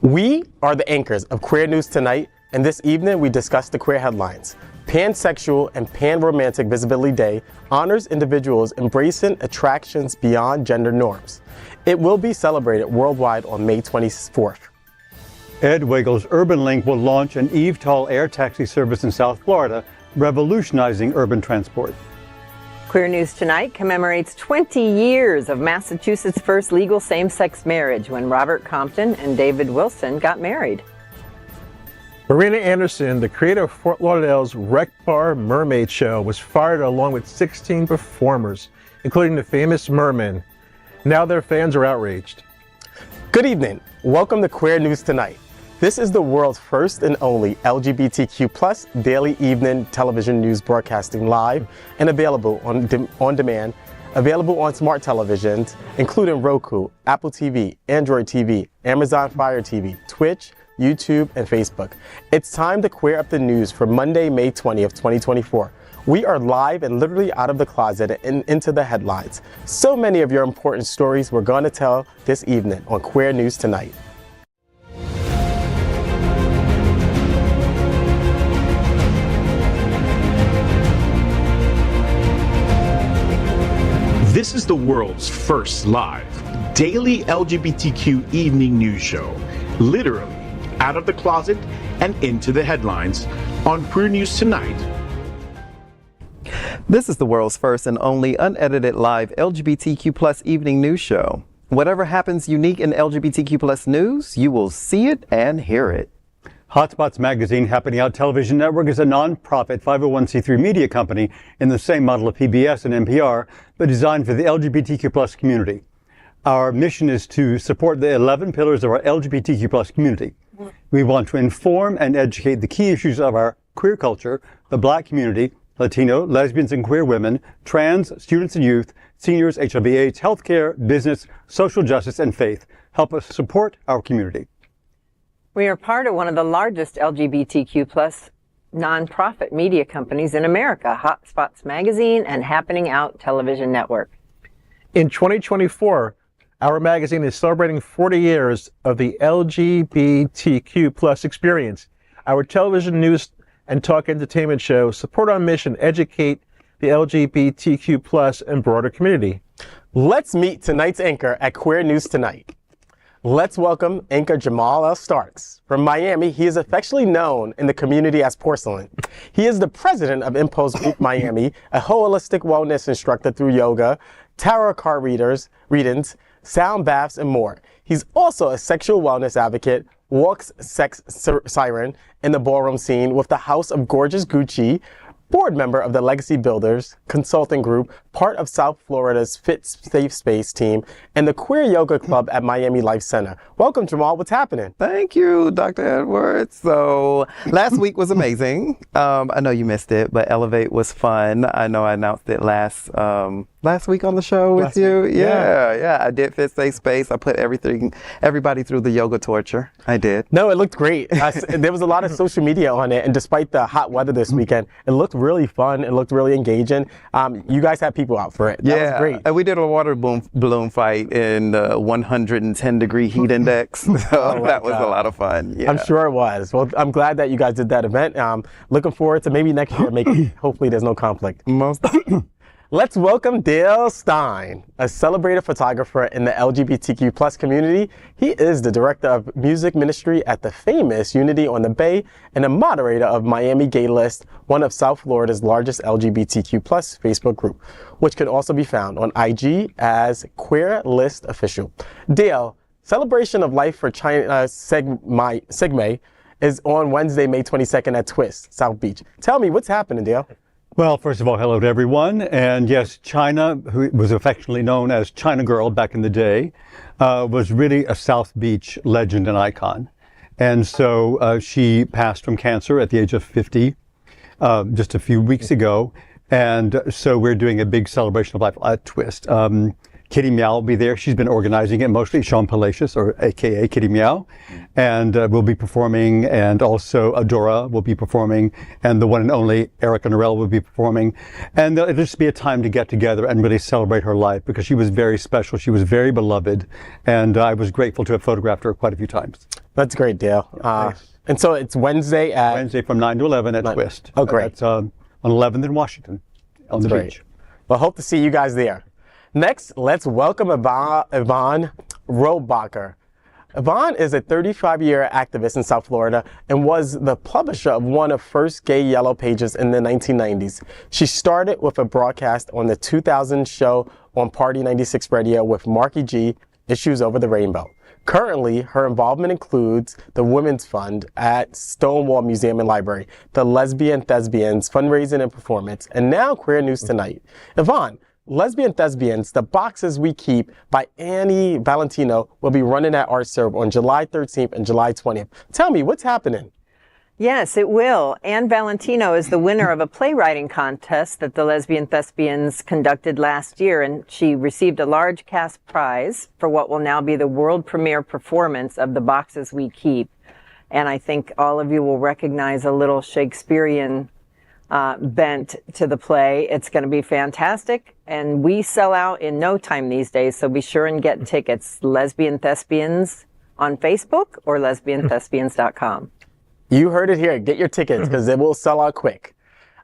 We are the anchors of Queer News Tonight, and this evening we discuss the queer headlines. Pansexual and Panromantic Visibility Day honors individuals embracing attractions beyond gender norms. It will be celebrated worldwide on May 24th. Ed Weigel's Urban Link will launch an eVTOL air taxi service in South Florida, revolutionizing urban transport. Queer News Tonight commemorates 20 years of Massachusetts' first legal same-sex marriage when Robert Compton and David Wilson got married. Marina Anderson, the creator of Fort Lauderdale's Rec Bar Mermaid Show, was fired along with 16 performers, including the famous Mermen. Now their fans are outraged. Good evening. Welcome to Queer News Tonight. This is the world's first and only LGBTQ+ daily evening television news broadcasting live and available on demand, available on smart televisions, including Roku, Apple TV, Android TV, Amazon Fire TV, Twitch, YouTube, and Facebook. It's time to queer up the news for Monday, May 20th, 2024. We are live and literally out of the closet and into the headlines. So many of your important stories we're going to tell this evening on Queer News Tonight. This is the world's first live daily LGBTQ evening news show, literally out of the closet and into the headlines on Queer News Tonight. This is the world's first and only unedited live LGBTQ+ evening news show. Whatever happens unique in LGBTQ+ news, you will see it and hear it. Hotspots Magazine, Happening Out Television Network, is a non-profit 501c3 media company in the same model of PBS and NPR, but designed for the LGBTQ+ community. Our mission is to support the 11 pillars of our LGBTQ+ community. We want to inform and educate the key issues of our queer culture, the Black community, Latino, lesbians and queer women, trans, students and youth, seniors, HIV/AIDS, healthcare, business, social justice, and faith. Help us support our community. We are part of one of the largest LGBTQ+ nonprofit media companies in America, Hotspots Magazine and Happening Out Television Network. In 2024, our magazine is celebrating 40 years of the LGBTQ+ experience. Our television news and talk entertainment show support our mission, educate the LGBTQ+ and broader community. Let's meet tonight's anchor at Queer News Tonight. Let's welcome anchor Jamaal L. From Miami, he is affectionately known in the community as Porcelain. He is the president of Impulse Group Miami, a holistic wellness instructor through yoga, tarot card readings, sound baths, and more. He's also a sexual wellness advocate, walks sex siren in the ballroom scene with the House of Gorgeous Gucci, board member of the Legacy Builders Consulting Group, part of South Florida's Fit Safe Space team, and the Queer Yoga Club at Miami Life Center. Welcome, Jamaal. What's happening? Thank you, Dr. Edwards. So last week was amazing. I know you missed it, but Elevate was fun. I know I announced it last week on the show with you. Yeah. I did Fit Safe Space. I put everybody through the yoga torture. I did. No, it looked great. There was a lot of social media on it, and despite the hot weather this weekend, it looked really fun. It looked really engaging. You guys had people out for it. That was great. And we did a water balloon fight in the 110-degree heat index. So that was a lot of fun. Yeah. I'm sure it was. Well, I'm glad that you guys did that event. Looking forward to maybe next year hopefully there's no conflict. Let's welcome Dale Stine, a celebrated photographer in the LGBTQ+ community. He is the director of music ministry at the famous Unity on the Bay and a moderator of Miami Gayest, one of South Florida's largest LGBTQ+ Facebook group, which can also be found on IG as Queer List Official. Dale, Celebration of Life for China Sigma is on Wednesday, May 22nd at Twist, South Beach. Tell me, what's happening, Dale? Well, first of all, hello to everyone. And yes, China, who was affectionately known as China Girl back in the day, was really a South Beach legend and icon. And so she passed from cancer at the age of 50 just a few weeks ago. And so we're doing a big celebration of life at Twist. Kitty Meow will be there. She's been organizing it, mostly Sean Palacios, or AKA Kitty Meow. And will be performing, and also Adora will be performing, and the one and only Erica Norell will be performing. And it'll just be a time to get together and really celebrate her life, because she was very special. She was very beloved, and I was grateful to have photographed her quite a few times. That's great, Dale. Nice. And so it's Wednesday at... Wednesday from 9 to 11 at Twist. Oh, great. That's on 11th in Washington on the great. beach. Well, hope to see you guys there. Next, let's welcome Yvonne Rohrbacher. Yvonne is a 35-year activist in South Florida and was the publisher of one of the first gay yellow pages in the 1990s. She started with a broadcast on the 2000 show on Party 96 Radio with Marky G, Issues Over the Rainbow. Currently, her involvement includes the Women's Fund at Stonewall Museum and Library, the Lesbian Thespians Fundraising and Performance, and now Queer News Tonight. Yvonne, Lesbian Thespians, The Boxes We Keep by Annie Valentino will be running at Art Serve on July 13th and July 20th. Tell me, what's happening? Yes, it will. Anne Valentino is the winner of a playwriting contest that the Lesbian Thespians conducted last year, and she received a large cash prize for what will now be the world premiere performance of The Boxes We Keep. And I think all of you will recognize a little Shakespearean bent to the play. It's going to be fantastic, and we sell out in no time these days, so be sure and get tickets. Lesbian Thespians on Facebook or lesbianthespians.com. You heard it here. Get your tickets because it will sell out quick.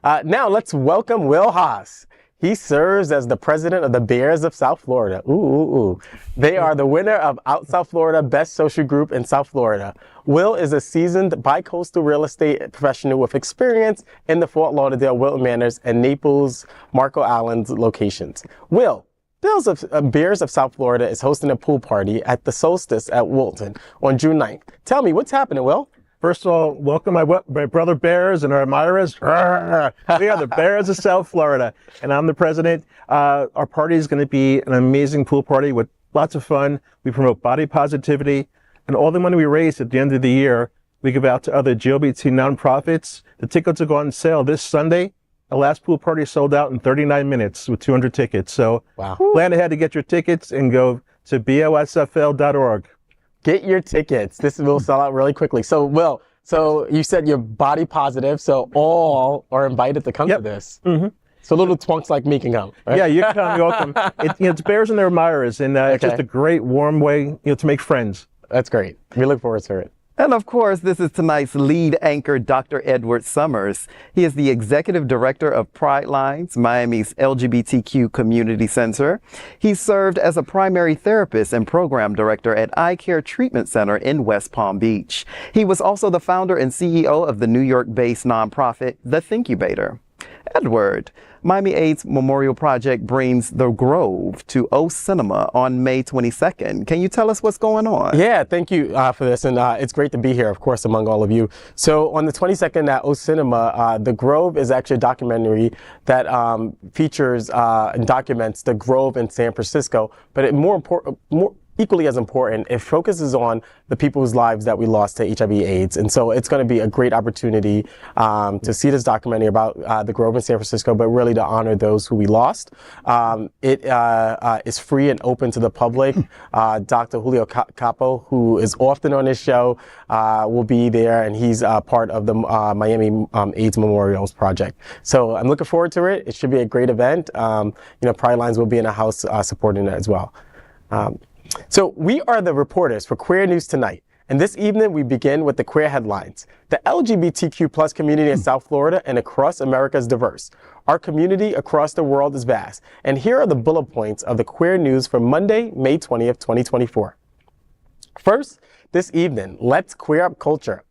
Now let's welcome Will Haas. He serves as the president of the Bears of South Florida. Ooh. They are the winner of Out South Florida Best Social Group in South Florida. Will is a seasoned bi-coastal real estate professional with experience in the Fort Lauderdale, Wilton Manors, and Naples, Marco Island locations. Will, Bears of South Florida is hosting a pool party at the Solstice at Wilton on June 9th. Tell me, what's happening, Will? First of all, welcome my brother Bears and our admirers. We are the Bears of South Florida, and I'm the president. Our party is going to be an amazing pool party with lots of fun. We promote body positivity, and all the money we raise at the end of the year, we give out to other LGBT nonprofits. The tickets are going on sale this Sunday. The last pool party sold out in 39 minutes with 200 tickets. So plan ahead to get your tickets and go to bosfl.org. Get your tickets. This will sell out really quickly. So, Will, you said you're body positive, so all are invited to come to this. Mm-hmm. So little twunks like me can come, right? Yeah, you can come. You're welcome. It's Bears and their admirers, and it's just a great, warm way to make friends. That's great. We look forward to it. And of course, this is tonight's lead anchor, Dr. Edward Summers. He is the executive director of Pride Lines, Miami's LGBTQ community center. He served as a primary therapist and program director at Eye Care Treatment Center in West Palm Beach. He was also the founder and CEO of the New York-based nonprofit, The Thinkubator. Edward, Miami AIDS Memorial Project brings The Grove to O Cinema on May 22nd. Can you tell us what's going on? Yeah, thank you for this, and it's great to be here, of course, among all of you. So on the 22nd at O Cinema, The Grove is actually a documentary that features and documents the Grove in San Francisco, but equally as important, it focuses on the people's lives that we lost to HIV/AIDS. And so it's going to be a great opportunity to see this documentary about the Grove in San Francisco, but really to honor those who we lost. It is free and open to the public. Dr. Julio Capo, who is often on this show, will be there, and he's part of the Miami AIDS Memorials Project. So I'm looking forward to it. It should be a great event. Pride Lines will be in the house supporting it as well. So we are the reporters for Queer News Tonight, and this evening we begin with the queer headlines. The LGBTQ plus community in South Florida and across America is diverse. Our community across the world is vast, and here are the bullet points of the queer news for Monday, May 20th, 2024. First, this evening, let's queer up culture.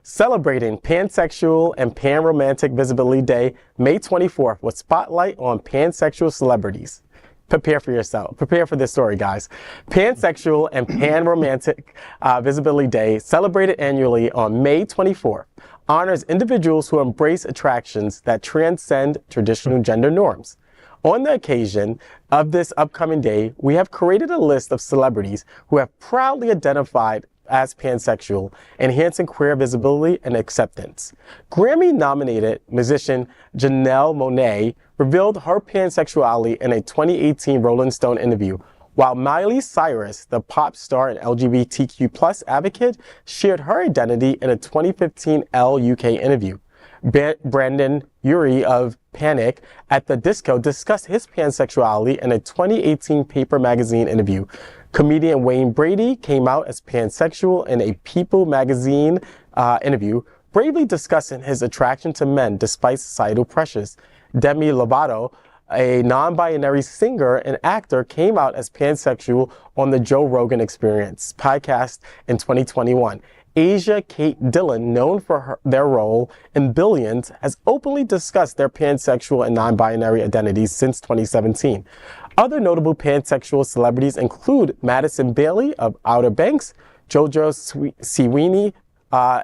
Celebrating Pansexual and Panromantic Visibility Day, May 24th, with spotlight on pansexual celebrities. Prepare for yourself. Prepare for this story, guys. Pansexual and Panromantic Visibility Day, celebrated annually on May 24th, honors individuals who embrace attractions that transcend traditional gender norms. On the occasion of this upcoming day, we have created a list of celebrities who have proudly identified as pansexual, enhancing queer visibility and acceptance. Grammy-nominated musician Janelle Monáe revealed her pansexuality in a 2018 Rolling Stone interview, while Miley Cyrus, the pop star and LGBTQ plus advocate, shared her identity in a 2015 Elle UK interview. Brandon Urie of Panic at the Disco discussed his pansexuality in a 2018 Paper magazine interview. Comedian Wayne Brady came out as pansexual in a People magazine interview, bravely discussing his attraction to men despite societal pressures. Demi Lovato, a non-binary singer and actor, came out as pansexual on the Joe Rogan Experience podcast in 2021. Asia Kate Dillon, known for their role in Billions, has openly discussed their pansexual and non-binary identities since 2017. Other notable pansexual celebrities include Madison Bailey of Outer Banks, JoJo Siwini,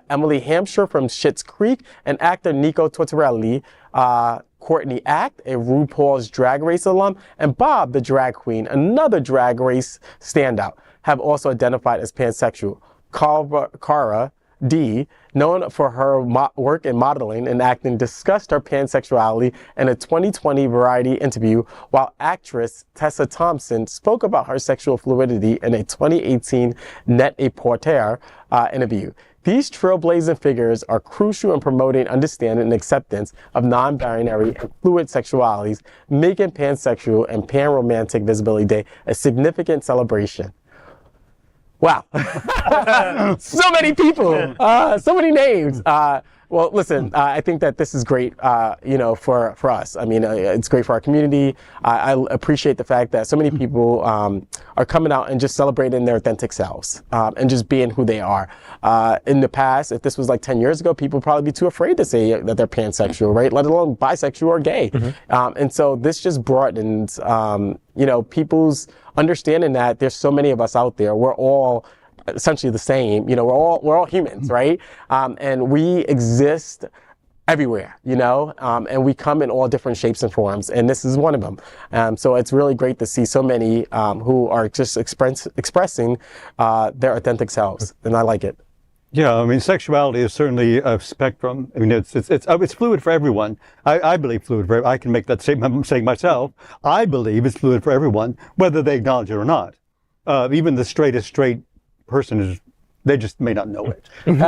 Emily Hampshire from Schitt's Creek, and actor Nico Tortorelli, Courtney Act, a RuPaul's Drag Race alum, and Bob the Drag Queen, another Drag Race standout, have also identified as pansexual. Cara D, known for her work in modeling and acting, discussed her pansexuality in a 2020 Variety interview, while actress Tessa Thompson spoke about her sexual fluidity in a 2018 Net-a-Porter interview. These trailblazing figures are crucial in promoting understanding and acceptance of non-binary and fluid sexualities, making Pansexual and Panromantic Visibility Day a significant celebration. Wow. So many people, so many names. Well, listen, I think that this is great, for us. I mean, it's great for our community. I appreciate the fact that so many people are coming out and just celebrating their authentic selves and just being who they are. In the past, if this was like 10 years ago, people would probably be too afraid to say that they're pansexual, right? Let alone bisexual or gay. Mm-hmm. And so this just broadens, people's understanding that there's so many of us out there. We're all essentially the same, we're all humans, right? And we exist everywhere, and we come in all different shapes and forms, and this is one of them. So it's really great to see so many who are just expressing their authentic selves, and I like it. Yeah, I mean, sexuality is certainly a spectrum. I mean, it's fluid for everyone. I believe fluid for everyone. I can make that statement. I'm saying myself. I believe it's fluid for everyone, whether they acknowledge it or not. Even the straightest straight person they just may not know it. And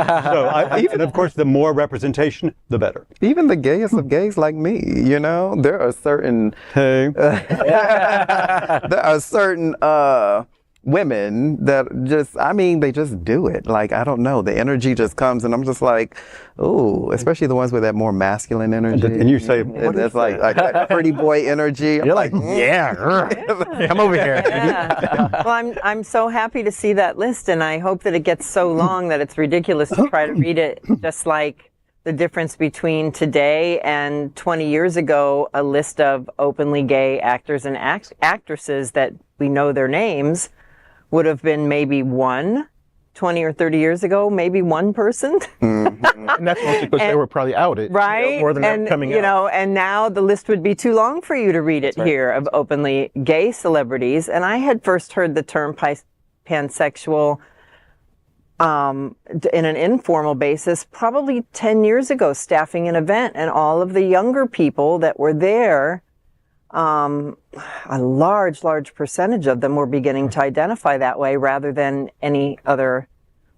of course, the more representation, the better. Even the gayest of gays like me, there are certain women that they just do it. Like, I don't know, the energy just comes, and I'm just like, ooh, especially the ones with that more masculine energy. And you say, it's like that pretty boy energy. You're like, yeah, come over here. Yeah. Well, I'm so happy to see that list, and I hope that it gets so long that it's ridiculous to try to read it, just like the difference between today and 20 years ago, a list of openly gay actors and actresses that we know their names would have been maybe 20 or 30 years ago, maybe one person. Mm-hmm. And that's mostly because they were probably outed. Right. More than that coming out. And now the list would be too long for you to read it here of openly gay celebrities. And I had first heard the term pansexual in an informal basis probably 10 years ago, staffing an event, and all of the younger people that were there, a large percentage of them were beginning to identify that way rather than any other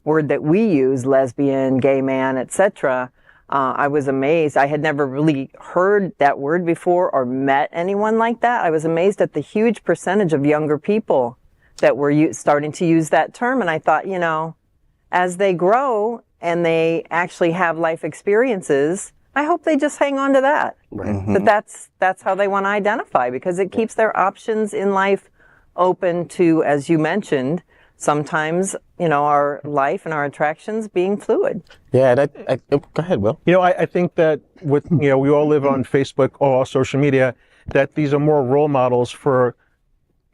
word that we use, lesbian, gay man, etc. I was amazed. I had never really heard that word before or met anyone like that. I was amazed at the huge percentage of younger people that were starting to use that term. And I thought, as they grow and they actually have life experiences, I hope they just hang on to that. Right. Mm-hmm. But that's how they want to identify, because it keeps their options in life open to, as you mentioned, sometimes, our life and our attractions being fluid. Yeah, and go ahead, Will. I think that with, we all live on Facebook or social media, that these are more role models for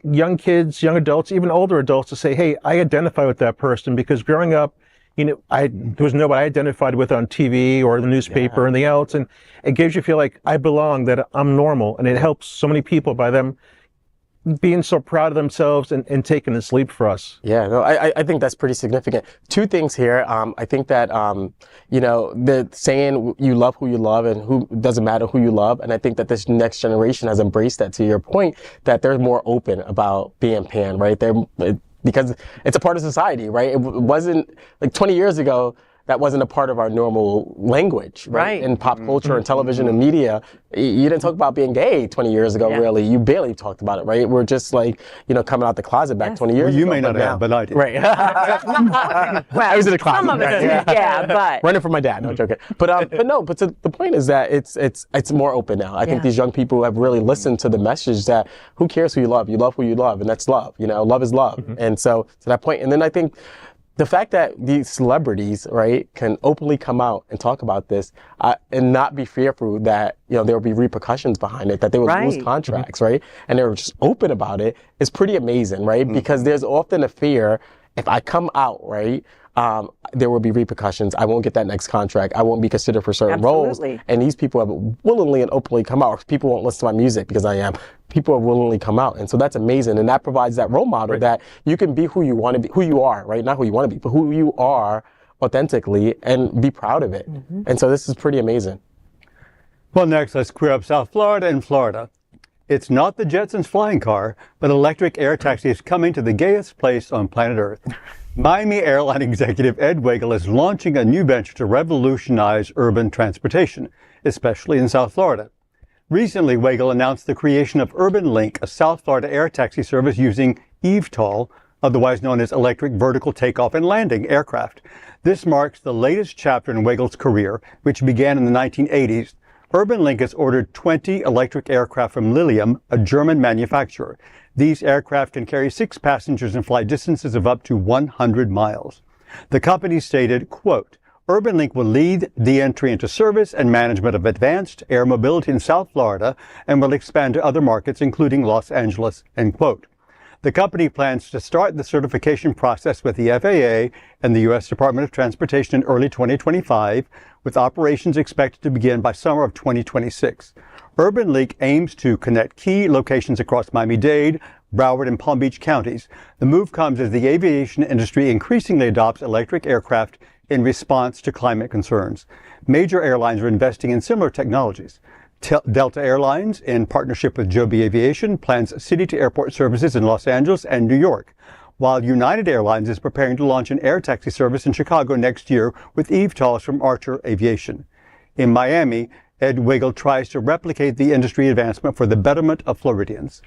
young kids, young adults, even older adults to say, hey, I identify with that person, because growing up, there was nobody I identified with on TV or the newspaper or anything else. And it gives you feel like I belong, that I'm normal. And it helps so many people by them being so proud of themselves and taking this leap for us. Yeah, no, I think that's pretty significant. Two things here. I think that, the saying you love who you love and who doesn't matter who you love. And I think that this next generation has embraced that, to your point, that they're more open about being pan, right? Because it's a part of society, right? It wasn't like 20 years ago, that wasn't a part of our normal language, right? Right. In pop culture and television and media, you didn't talk about being gay 20 years ago, really. You barely talked about it, right? We're just like, coming out the closet back 20 years ago. You may not have, but I did. Right. Well, I was in the closet. some of us did, yeah, but Running from my dad, no joking. But the point is that it's more open now. I think these young people have really listened to the message that who cares who you love who you love, and that's love. Love is love. And so to that point, and then I think the fact that these celebrities, right, can openly come out and talk about this and not be fearful that, there will be repercussions behind it, that they will lose contracts, right? And they're just open about it is pretty amazing, right? Because there's often a fear, if I come out, right, there will be repercussions. I won't get that next contract. I won't be considered for certain roles. And these people have willingly and openly come out. People won't listen to my music because I am. People have willingly come out. And so that's amazing. And that provides that role model that you can be who you want to be, who you are, right? Not who you want to be, but who you are authentically and be proud of it. And so this is pretty amazing. Well, next, let's queer up South Florida and Florida. It's not the Jetsons flying car, but electric air taxi is coming to the gayest place on planet Earth. Miami airline executive Ed Wagle is launching a new venture to revolutionize urban transportation, especially in South Florida. Recently, Wagle announced the creation of Urban Link, a South Florida air taxi service using eVTOL, otherwise known as electric vertical takeoff and landing aircraft. This marks the latest chapter in Wagle's career, which began in the 1980s. Urban Link has ordered 20 electric aircraft from Lilium, a German manufacturer. These aircraft can carry 6 passengers and fly distances of up to 100 miles. The company stated, quote, Urban Link will lead the entry into service and management of advanced air mobility in South Florida and will expand to other markets, including Los Angeles, end quote. The company plans to start the certification process with the FAA and the U.S. Department of Transportation in early 2025, with operations expected to begin by summer of 2026. Urban Link aims to connect key locations across Miami-Dade, Broward, and Palm Beach counties. The move comes as the aviation industry increasingly adopts electric aircraft in response to climate concerns. Major airlines are investing in similar technologies. Delta Airlines, in partnership with Joby Aviation, plans city-to-airport services in Los Angeles and New York, while United Airlines is preparing to launch an air taxi service in Chicago next year with eVTOLs from Archer Aviation. In Miami, Ed Wagle tries to replicate the industry advancement for the betterment of Floridians.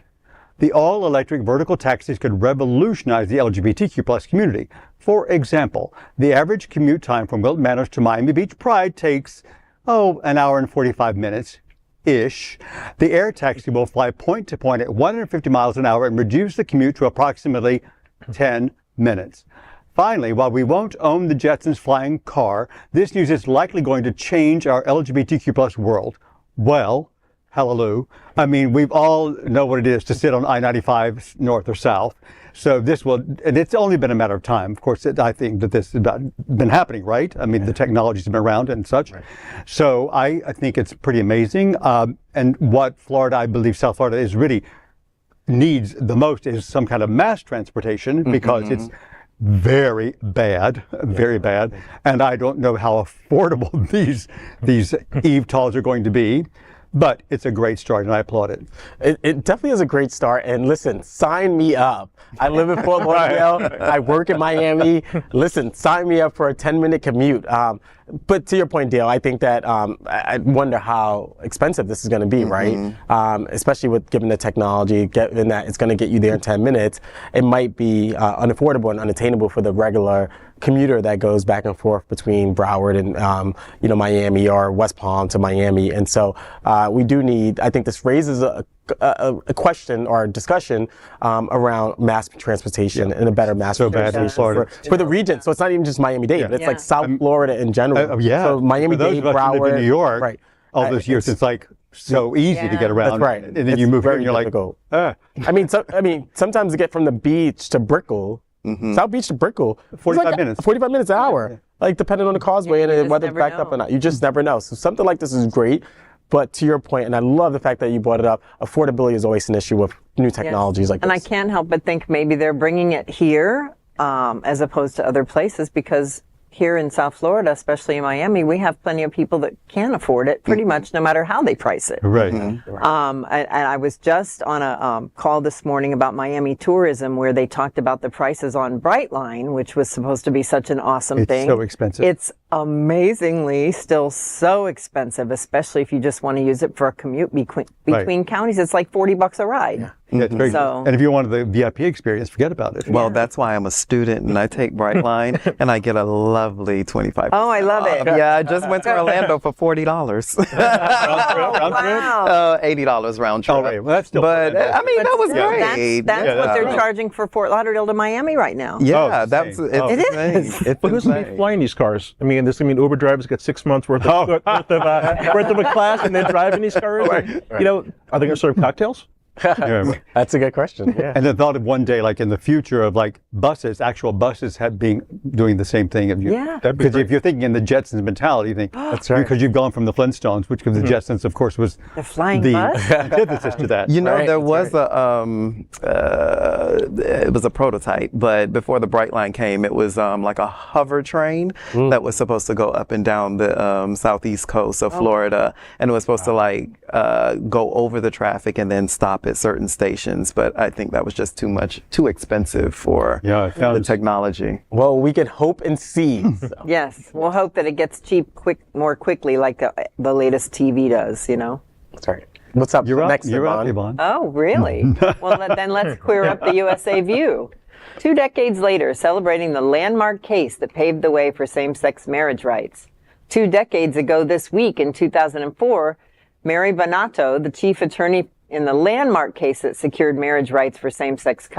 The all-electric vertical taxis could revolutionize the LGBTQ+ community. For example, the average commute time from Wilton Manors to Miami Beach Pride takes, an hour and 45 minutes-ish. The air taxi will fly point to point at 150 miles an hour and reduce the commute to approximately 10 minutes. Finally, while we won't own the Jetsons flying car, this news is likely going to change our LGBTQ+ world. Well, hallelujah. I mean, we've all know what it is to sit on I-95 north or south. So this will, and it's only been a matter of time. Of course, I think that this has been happening, right? I mean, the technology's been around and such. Right. So I think it's pretty amazing. And what Florida, I believe South Florida is really needs the most is some kind of mass transportation because it's very bad, and I don't know how affordable these eVTOLs are going to be, but it's a great start, and I applaud it. It definitely is a great start, and listen, sign me up. I live in Fort Lauderdale. I work in Miami. Listen, sign me up for a 10-minute commute. But to your point, Dale, I think that I wonder how expensive this is going to be, right? Especially with given the technology, given that it's going to get you there in 10 minutes, it might be unaffordable and unattainable for the regular commuter that goes back and forth between Broward and Miami or West Palm to Miami. And so we do need. I think this raises a question or a discussion around mass transportation and a better mass transportation for the region. So it's not even just Miami-Dade, but it's like South Florida in general. So Miami-Dade, Broward, in New York, right? All those years, it's like so easy to get around. That's right. And then you move here and you're difficult. like, I mean, sometimes to get from the beach to Brickell, South Beach to Brickell, 45 minutes. 45 minutes an hour, like depending on the causeway and whether it's backed up or not. You just never know. So something like this is great. But to your point, and I love the fact that you brought it up, affordability is always an issue with new technologies like this. And I can't help but think maybe they're bringing it here as opposed to other places because here in South Florida, especially in Miami, we have plenty of people that can afford it pretty much no matter how they price it. Right. And I was just on a call this morning about Miami tourism where they talked about the prices on Brightline, which was supposed to be such an awesome thing. It's so expensive. It's amazingly still so expensive, especially if you just want to use it for a commute between counties. It's like $40 a ride. Yeah, it's very So- and if you wanted the VIP experience, forget about it. Well, that's why I'm a student and I take Brightline and I get a lovely 25%. Oh, I love it. Yeah, I just went to Orlando for $40. Oh, wow. $80 round trip. Oh, right. Well, that's still But I mean, that was Still, great. That's Yeah, what that's they're right. charging for Fort Lauderdale to Miami right now. Yeah, Oh, it's that's insane. Oh. it's It insane. is. It's But who's going to be insane. flying these cars? I mean, this, Uber drivers get 6 months worth of, worth of a class and then driving these cars. You know, are they going to serve cocktails? Yeah. That's a good question. Yeah. And the thought of one day, like in the future, of like buses, actual buses doing the same thing. Yeah. Because if you're thinking in the Jetsons mentality, you think, That's right. because you've gone from the Flintstones, which the Jetsons, of course, was The flying the bus? antithesis to that. You know, Right, there that's was it was a prototype, but before the Brightline came, it was like a hover train that was supposed to go up and down the southeast coast of Florida, and it was supposed to like go over the traffic and then stop at certain stations. But I think that was just too expensive for Yeah, it the sounds- technology. Well, we can hope and see. So. Yes. We'll hope that it gets cheap more quickly like the latest TV does, you know? That's right. What's up You're up. next, You're up, Yvonne? Yvonne. Oh, really? Well, then let's queer up the USA View. 2 decades later, celebrating the landmark case that paved the way for same-sex marriage rights. 2 decades ago this week, in 2004, Mary Bonato, the chief attorney in the landmark case that secured marriage rights for same-sex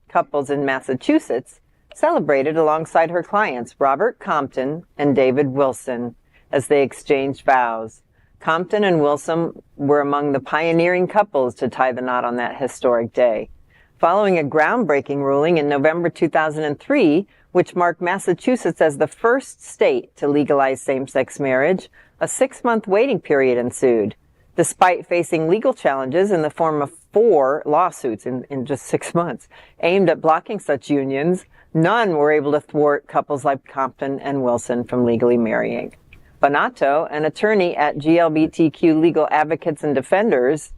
couples in Massachusetts, celebrated alongside her clients, Robert Compton and David Wilson, as they exchanged vows. Compton and Wilson were among the pioneering couples to tie the knot on that historic day. Following a groundbreaking ruling in November 2003, which marked Massachusetts as the first state to legalize same-sex marriage, a 6-month waiting period ensued. Despite facing legal challenges in the form of 4 lawsuits in just 6 months aimed at blocking such unions, none were able to thwart couples like Compton and Wilson from legally marrying. Bonato, an attorney at GLBTQ Legal Advocates and Defenders,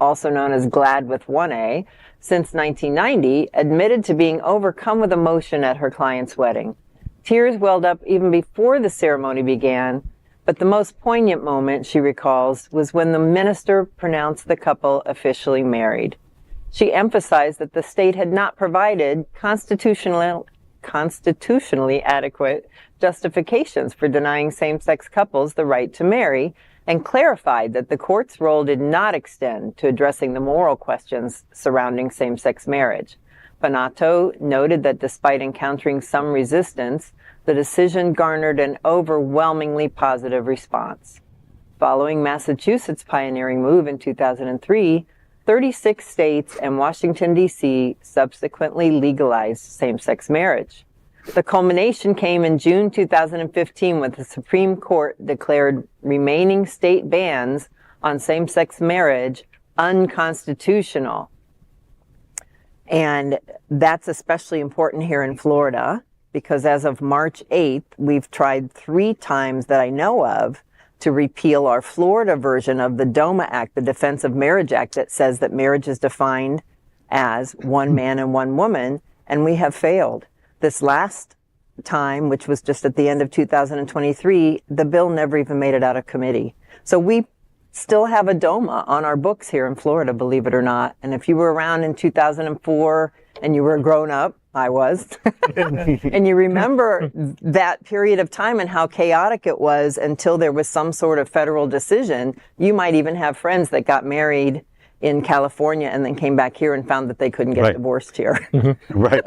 also known as GLAD with 1A, since 1990, admitted to being overcome with emotion at her client's wedding. Tears welled up even before the ceremony began, but the most poignant moment, she recalls, was when the minister pronounced the couple officially married. She emphasized that the state had not provided constitutionally adequate justifications for denying same-sex couples the right to marry, and clarified that the court's role did not extend to addressing the moral questions surrounding same-sex marriage. Bonato noted that despite encountering some resistance, the decision garnered an overwhelmingly positive response. Following Massachusetts' pioneering move in 2003, 36 states and Washington, D.C. subsequently legalized same-sex marriage. The culmination came in June 2015 when the Supreme Court declared remaining state bans on same-sex marriage unconstitutional. And that's especially important here in Florida because as of March 8th, we've tried 3 times that I know of to repeal our Florida version of the DOMA Act, the Defense of Marriage Act, that says that marriage is defined as one man and one woman, and we have failed. This last time, which was just at the end of 2023, the bill never even made it out of committee. So we still have a DOMA on our books here in Florida, believe it or not. And if you were around in 2004 and you were a grown up, I was, and you remember that period of time and how chaotic it was until there was some sort of federal decision, you might even have friends that got married in California and then came back here and found that they couldn't get divorced here. Right.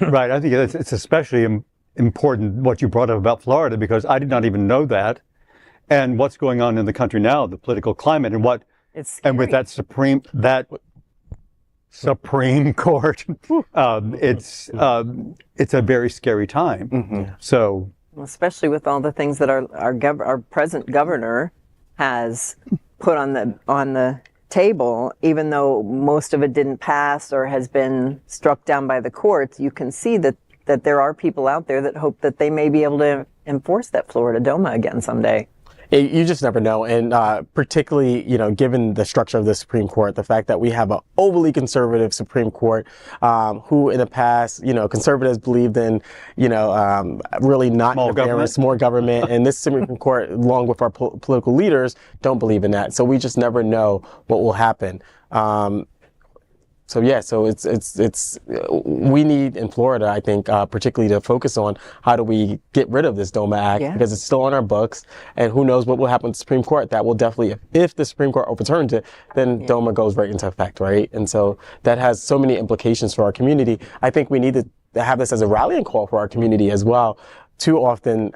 Right. I think it's especially important what you brought up about Florida because I did not even know that. And what's going on in the country now, the political climate and what, and with that Supreme Court, it's a very scary time. Mm-hmm. So, especially with all the things that our present governor has put on the table, even though most of it didn't pass or has been struck down by the courts, you can see that there are people out there that hope that they may be able to enforce that Florida DOMA again someday. You just never know. And particularly, given the structure of the Supreme Court, the fact that we have an overly conservative Supreme Court, who in the past, conservatives believed in, really not interference, more government. And this Supreme Court, along with our political leaders, don't believe in that. So we just never know what will happen. So it's we need in Florida, I think, particularly to focus on how do we get rid of this DOMA Act, because it's still on our books, and who knows what will happen with the Supreme Court. That will definitely, if the Supreme Court overturns it, then DOMA goes right into effect, right? And so that has so many implications for our community. I think we need to have this as a rallying call for our community as well. Too often,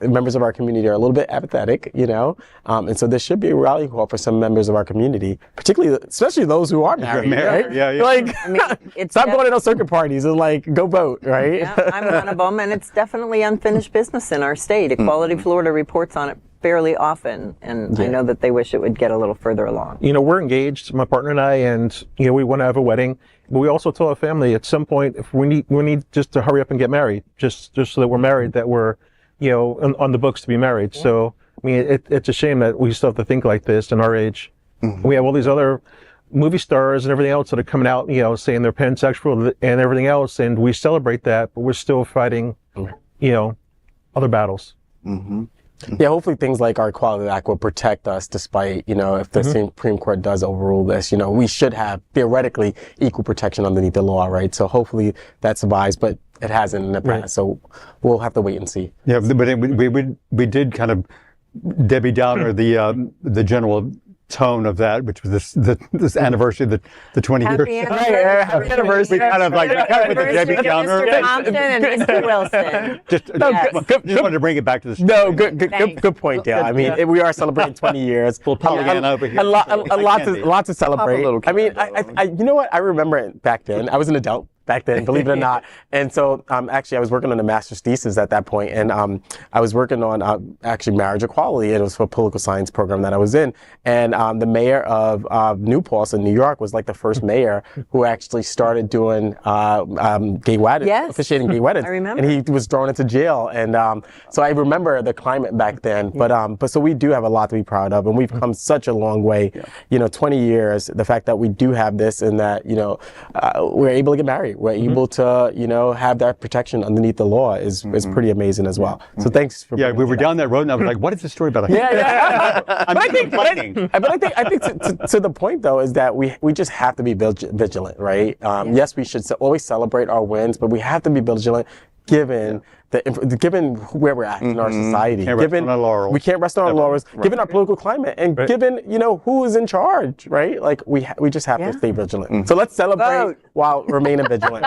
members of our community are a little bit apathetic, and so there should be a rallying call for some members of our community, especially those who are married, right? Yeah. Like, stop going to those circuit parties and go vote, right? Yeah, I'm one of them, and it's definitely unfinished business in our state. Equality Florida reports on it fairly often, and I know that they wish it would get a little further along. We're engaged, my partner and I, and we want to have a wedding. But we also tell our family at some point, if we need just to hurry up and get married, just so that we're married, that we're, on the books to be married. Yeah. So, it's a shame that we still have to think like this in our age. Mm-hmm. We have all these other movie stars and everything else that are coming out, saying they're pansexual and everything else, and we celebrate that, but we're still fighting, other battles. Mm-hmm. Yeah, hopefully things like our Equality Act will protect us despite, if the Supreme Court does overrule this, we should have theoretically equal protection underneath the law, right? So hopefully that survives, but it hasn't in the past. Right. So we'll have to wait and see. Yeah, but we did kind of Debbie Downer the general tone of that, which was this anniversary, the 20 years. Happy anniversary. Kind of with the Debbie Downer. Mr. Thompson and Mr. Wilson. Just wanted to bring it back to the story. No, good point, Dale. I mean, we are celebrating 20 years. We'll Pollyanna over here. A lot to celebrate. I mean, I you know what? I remember it back then. I was an adult back then, believe it or not. And so actually I was working on a master's thesis at that point, and I was working on actually marriage equality. It was for a political science program that I was in. And the mayor of New Paltz in New York was like the first mayor who actually started doing gay weddings, officiating gay weddings. I remember. And he was thrown into jail. And so I remember the climate back then. But so we do have a lot to be proud of, and we've come such a long way. 20 years, the fact that we do have this, and that, we're able to get married. We're able to, have that protection underneath the law is pretty amazing as well. So thanks for. Yeah, we were down that road, and I was like, "What is this story about?" But I think to the point though is that we just have to be vigilant, right? Yes, we should always celebrate our wins, but we have to be vigilant given given where we're at in our society. Given we can't rest on our laurels. Given our political climate, and given who is in charge, right? Like we just have to stay vigilant. So let's celebrate while remaining vigilant.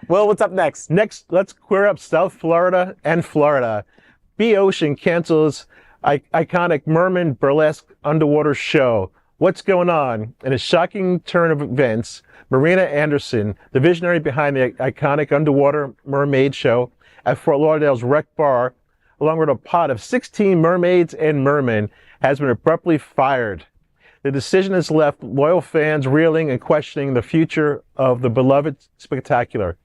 Will, what's up next? Next, let's queer up South Florida and Florida. B-Ocean cancels iconic Mermen Burlesque underwater show. What's going on? In a shocking turn of events, Marina Anderson, the visionary behind the iconic underwater mermaid show at Fort Lauderdale's Rec Bar, along with a pod of 16 mermaids and mermen, has been abruptly fired. The decision has left loyal fans reeling and questioning the future of the beloved spectacular,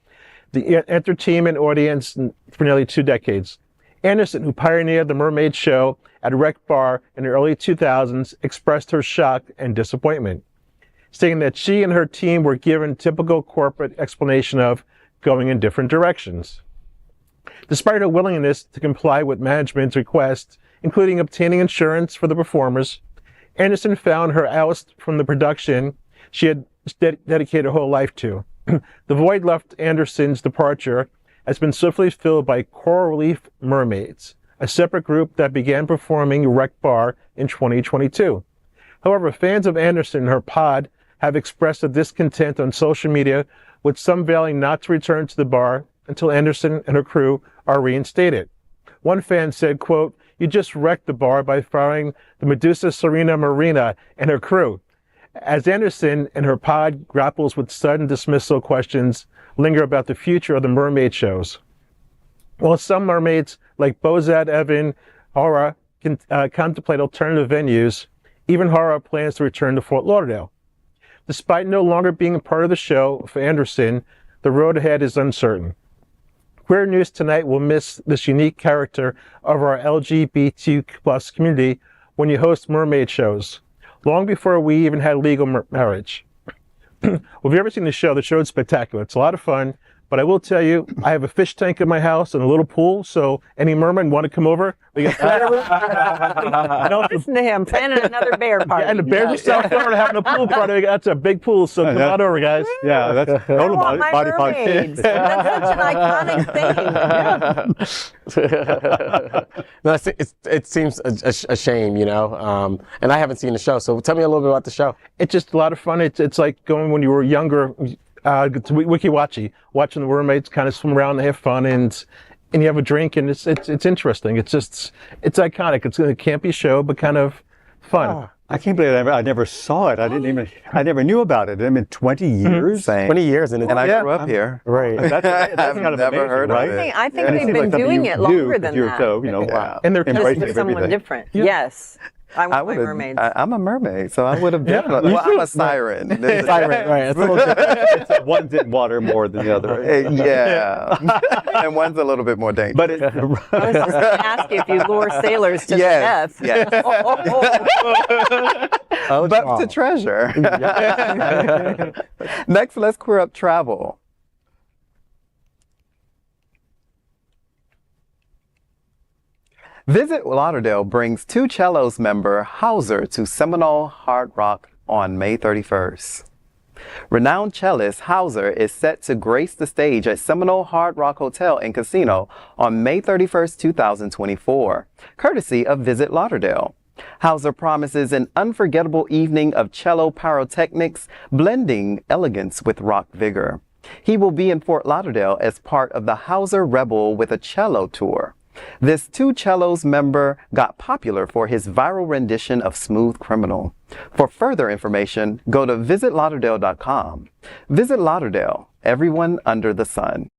the entertainment audience for nearly 2 decades. Anderson, who pioneered the mermaid show at Rec Bar in the early 2000s, expressed her shock and disappointment, stating that she and her team were given typical corporate explanation of going in different directions. Despite her willingness to comply with management's requests, including obtaining insurance for the performers, Anderson found her oust from the production she had dedicated her whole life to. The void left Anderson's departure has been swiftly filled by Coral Reef Mermaids, a separate group that began performing Rec Bar in 2022. However, fans of Anderson and her pod have expressed a discontent on social media, with some vowing not to return to the bar until Anderson and her crew are reinstated. One fan said, quote, "You just wrecked the bar by firing the Medusa Serena Marina and her crew." As Anderson and her pod grapples with sudden dismissal questions linger about the future of the mermaid shows. While some mermaids, like Bozad Evan Hara, contemplate alternative venues, even Hara plans to return to Fort Lauderdale. Despite no longer being a part of the show for Anderson, the road ahead is uncertain. Queer News Tonight will miss this unique character of our LGBTQ plus community when you host mermaid shows, long before we even had legal marriage. Well, if you've ever seen the show is spectacular. It's a lot of fun. But I will tell you, I have a fish tank in my house and a little pool, so any merman want to come over? We got Listen to him, planning another bear party. and the Bears of South Florida having a pool party. That's a big pool, so come on over, guys. Yeah, that's total I want my body part. mermaids. That's such an iconic thing. No, it seems a shame, and I haven't seen the show. So tell me a little bit about the show. It's just a lot of fun. It's like going when you were younger. To Wiki-Wachi, watching the mermaids kind of swim around and have fun, and you have a drink, and it's interesting. It's iconic. It's a campy show, but kind of fun. Oh, I can't believe I never saw it. I never knew about it. 20 years? Same. 20 years, and I grew up here. Right. That's I've kind of never amazing, heard right? of it. I think And it they've seems been like something doing you it do longer 'cause than you're that. so, Wow. And they're Just embracing with someone everything. different. Yes. I want my would've- mermaids. I'm a mermaid, so I would have definitely. Well, I'm a siren. Siren, right. It's a little different. One's in water more than the other. Yeah. And one's a little bit more dangerous. But I was just going to ask you if you lure sailors to Yes, death. yes. Oh, But Jamal. to treasure. Next, let's queer up travel. Visit Lauderdale brings Two Cellos member Hauser to Seminole Hard Rock on May 31st. Renowned cellist Hauser is set to grace the stage at Seminole Hard Rock Hotel and Casino on May 31st, 2024, courtesy of Visit Lauderdale. Hauser promises an unforgettable evening of cello pyrotechnics, blending elegance with rock vigor. He will be in Fort Lauderdale as part of the Hauser Rebel with a Cello tour. This Two Cellos member got popular for his viral rendition of Smooth Criminal. For further information, go to visitlauderdale.com. Visit Lauderdale, everyone under the sun.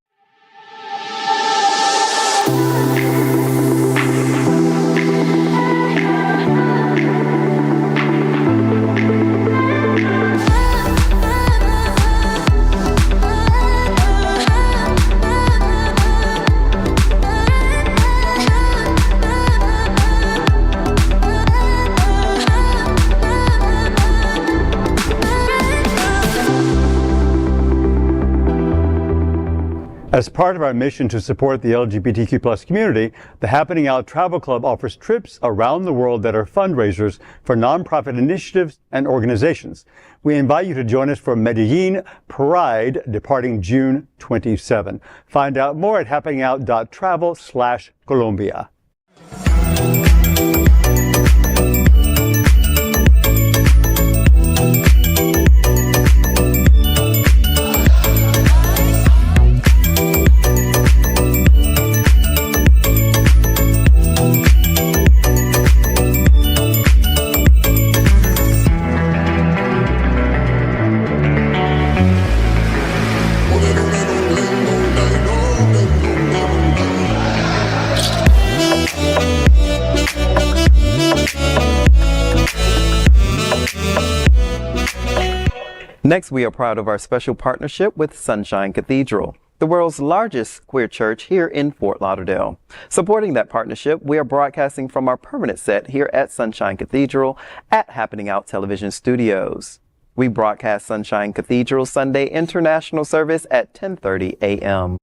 As part of our mission to support the LGBTQ plus community, the Happening Out Travel Club offers trips around the world that are fundraisers for nonprofit initiatives and organizations. We invite you to join us for Medellin Pride, departing June 27. Find out more at happeningout.travel/Colombia. Next, we are proud of our special partnership with Sunshine Cathedral, the world's largest queer church here in Fort Lauderdale. Supporting that partnership, we are broadcasting from our permanent set here at Sunshine Cathedral at Happening Out Television Studios. We broadcast Sunshine Cathedral Sunday International Service at 10:30 a.m.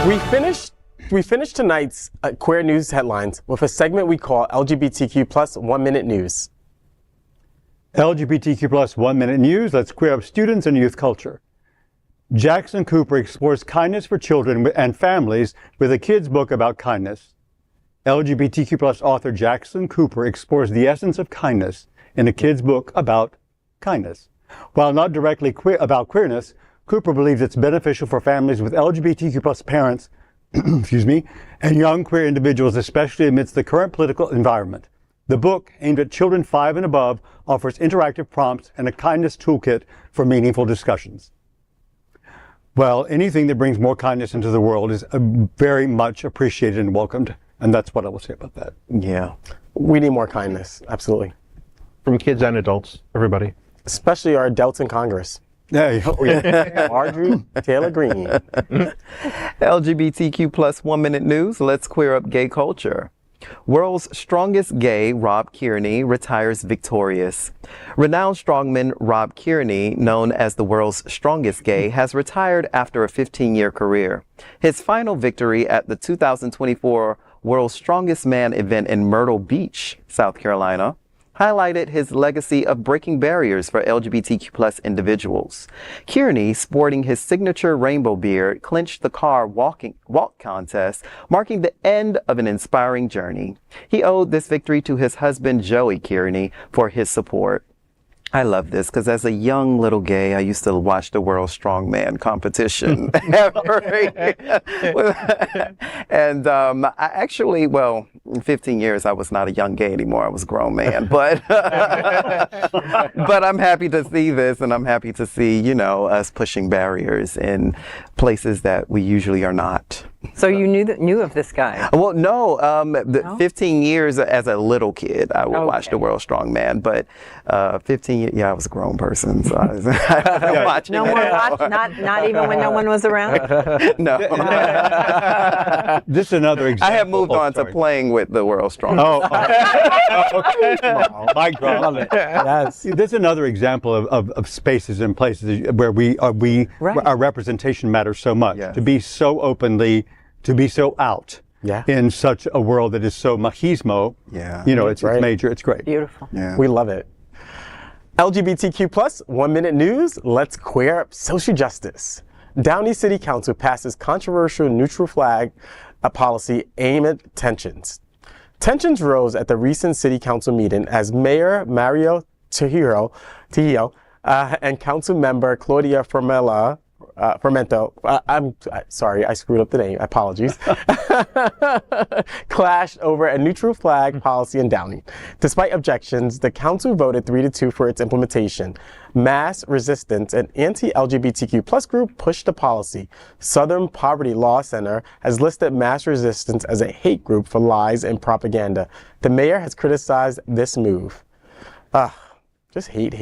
We finished tonight's Queer News headlines with a segment we call LGBTQ plus 1 Minute News. LGBTQ plus 1 Minute News. Let's queer up students and youth culture. Jackson Cooper explores kindness for children and families with a kid's book about kindness. LGBTQ plus author Jackson Cooper explores the essence of kindness in a kid's book about kindness. While not directly about queerness, Cooper believes it's beneficial for families with LGBTQ plus parents excuse me, and young queer individuals, especially amidst the current political environment. The book, aimed at children 5 and above, offers interactive prompts and a kindness toolkit for meaningful discussions. Well, anything that brings more kindness into the world is very much appreciated and welcomed, and that's what I will say about that. Yeah. We need more kindness, absolutely. From kids and adults, everybody. Especially our adults in Congress. Yeah. Marjorie Taylor Greene. LGBTQ plus 1 Minute News. Let's queer up gay culture. World's strongest gay, Rob Kearney, retires victorious. Renowned strongman Rob Kearney, known as the world's strongest gay, has retired after a 15-year career. His final victory at the 2024 World's Strongest Man event in Myrtle Beach, South Carolina, highlighted his legacy of breaking barriers for LGBTQ plus individuals. Kearney, sporting his signature rainbow beard, clinched the car walk contest, marking the end of an inspiring journey. He owed this victory to his husband, Joey Kearney, for his support. I love this because as a young little gay, I used to watch the World's Strongman competition. And I actually, well, in 15 years, I was not a young gay anymore. I was a grown man. But but I'm happy to see this, and I'm happy to see, you know, us pushing barriers in places that we usually are not. So you knew of this guy? Well, no. 15 years as a little kid, I would watch the World's Strongman, but 15 years, yeah, I was a grown person, so I was watching. No more watch, not even when no one was around? No. This is another example. I have moved on to playing with the World's Strongman. Okay. Mic drop. Yes. This is another example of spaces and places where our representation matters so much. Yes. To be so openly, to be so out in such a world that is so machismo. Yeah. You know, it's major. It's great. Beautiful. Yeah. We love it. LGBTQ plus 1 Minute News. Let's queer up social justice. Downey City Council passes controversial neutral flag policy aimed at tensions. Tensions rose at the recent City Council meeting as Mayor Mario Trujillo and Council Member Claudia Fermento, I'm sorry, I screwed up the name, apologies, clashed over a neutral flag policy in Downey. Despite objections, the council voted 3-2 for its implementation. Mass Resistance, an anti-LGBTQ plus group, pushed the policy. Southern Poverty Law Center has listed Mass Resistance as a hate group for lies and propaganda. The mayor has criticized this move. Just hate.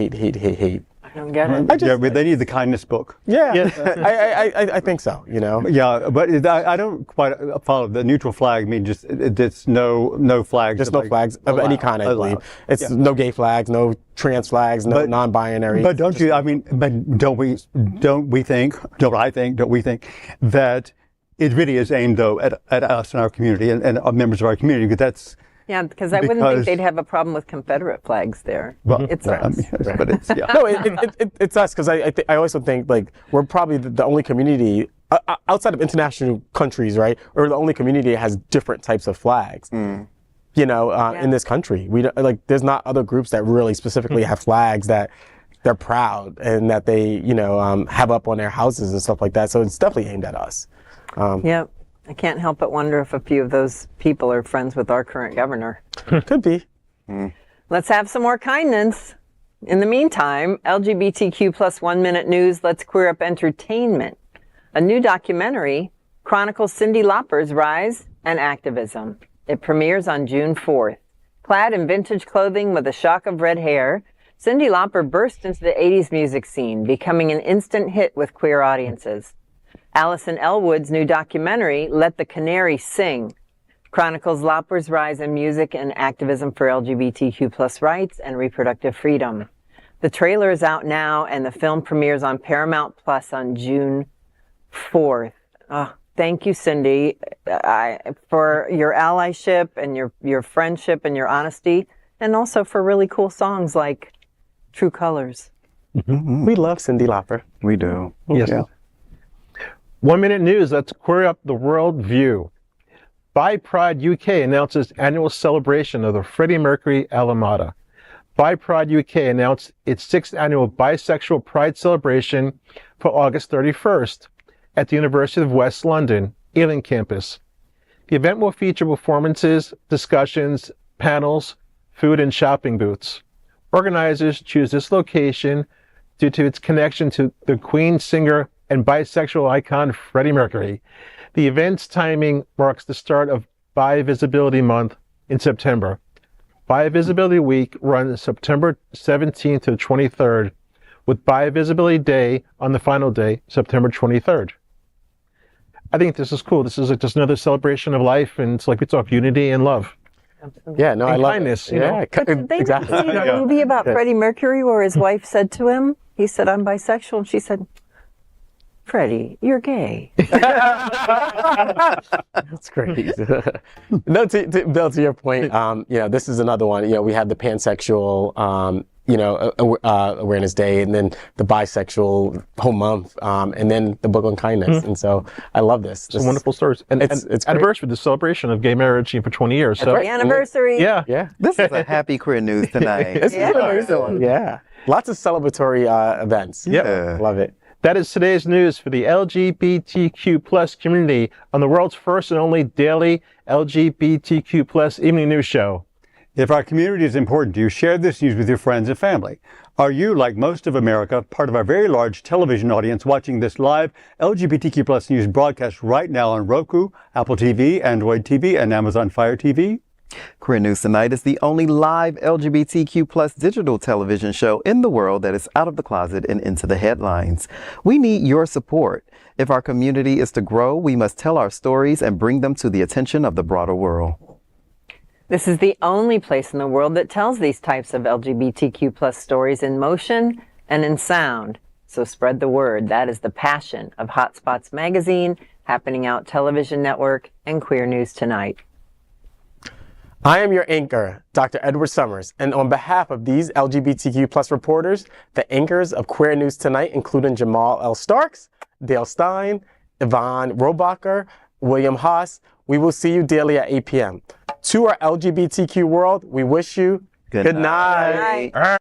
I don't get it. But they need the kindness book. Yeah. I think so, you know. Yeah, but I don't quite follow the neutral flag. I mean, just it's no flags. Just no flags of any kind, I believe. It's no gay flags, no trans flags, no non-binary. But don't you? I mean, but don't we think that it really is aimed though at us and our community and members of our community? Because that's. Yeah, because I wouldn't think they'd have a problem with Confederate flags there. Well, it's us. But it's, yeah. No, it's us, because I also think, like, we're probably the only community, outside of international countries, right? Or the only community that has different types of flags, you know, in this country. We don't, like, there's not other groups that really specifically have flags that they're proud and that they, you know, have up on their houses and stuff like that. So it's definitely aimed at us. Yep. I can't help but wonder if a few of those people are friends with our current governor. Could be. Let's have some more kindness. In the meantime, LGBTQ plus 1 Minute News, let's queer up entertainment. A new documentary chronicles Cyndi Lauper's rise and activism. It premieres on June 4th. Clad in vintage clothing with a shock of red hair, Cyndi Lauper burst into the 80s music scene, becoming an instant hit with queer audiences. Allison Elwood's new documentary, Let the Canary Sing, chronicles Lauper's rise in music and activism for LGBTQ plus rights and reproductive freedom. The trailer is out now, and the film premieres on Paramount Plus on June 4th. thank you, Cindy, for your allyship and your friendship and your honesty, and also for really cool songs like True Colors. Mm-hmm. We love Cyndi Lauper. We do. Yes. Yeah. 1 minute news. Let's queer up the world view. Bi Pride UK announces annual celebration of the Freddie Mercury Alameda. Bi Pride UK announced its 6th annual bisexual pride celebration for August 31st at the University of West London, Ealing campus. The event will feature performances, discussions, panels, food, and shopping booths. Organizers choose this location due to its connection to the Queen singer and bisexual icon Freddie Mercury. The event's timing marks the start of Bi Visibility Month in September. Bi Visibility Week runs September 17th to 23rd, with Bi Visibility Day on the final day, September 23rd. I think this is cool. This is just another celebration of life, and it's like we talk unity and love. Yeah, no, I love kindness, it. you know? Did they Exactly. see the movie about Freddie Mercury where his wife said to him, he said, "I'm bisexual," and she said, "Freddie, you're gay." That's great. No, Bill, to your point, this is another one. We had the Pansexual, Awareness Day, and then the Bisexual whole month, and then the Book on Kindness. And so I love this. Some wonderful stories. And it's anniversary, the celebration of gay marriage for 20 years. So, The anniversary. yeah. Yeah. This is a happy queer news tonight. This is an amazing one. Yeah. Lots of celebratory events. Yeah. Love it. That is today's news for the LGBTQ plus community on the world's first and only daily LGBTQ plus evening news show. If our community is important to you, share this news with your friends and family. Are you, like most of America, part of our very large television audience watching this live LGBTQ plus news broadcast right now on Roku, Apple TV, Android TV, and Amazon Fire TV? Queer News Tonight is the only live LGBTQ plus digital television show in the world that is out of the closet and into the headlines. We need your support. If our community is to grow, we must tell our stories and bring them to the attention of the broader world. This is the only place in the world that tells these types of LGBTQ plus stories in motion and in sound. So spread the word. That is the passion of Hotspots Magazine, Happening Out Television Network, and Queer News Tonight. I am your anchor, Dr. Edward Summers, and on behalf of these LGBTQ plus reporters, the anchors of Queer News Tonight, including Jamaal L. Starks, Dale Stine, Yvonne Rohrbacher, Will Haas, we will see you daily at 8 p.m. To our LGBTQ world, we wish you good night. Bye.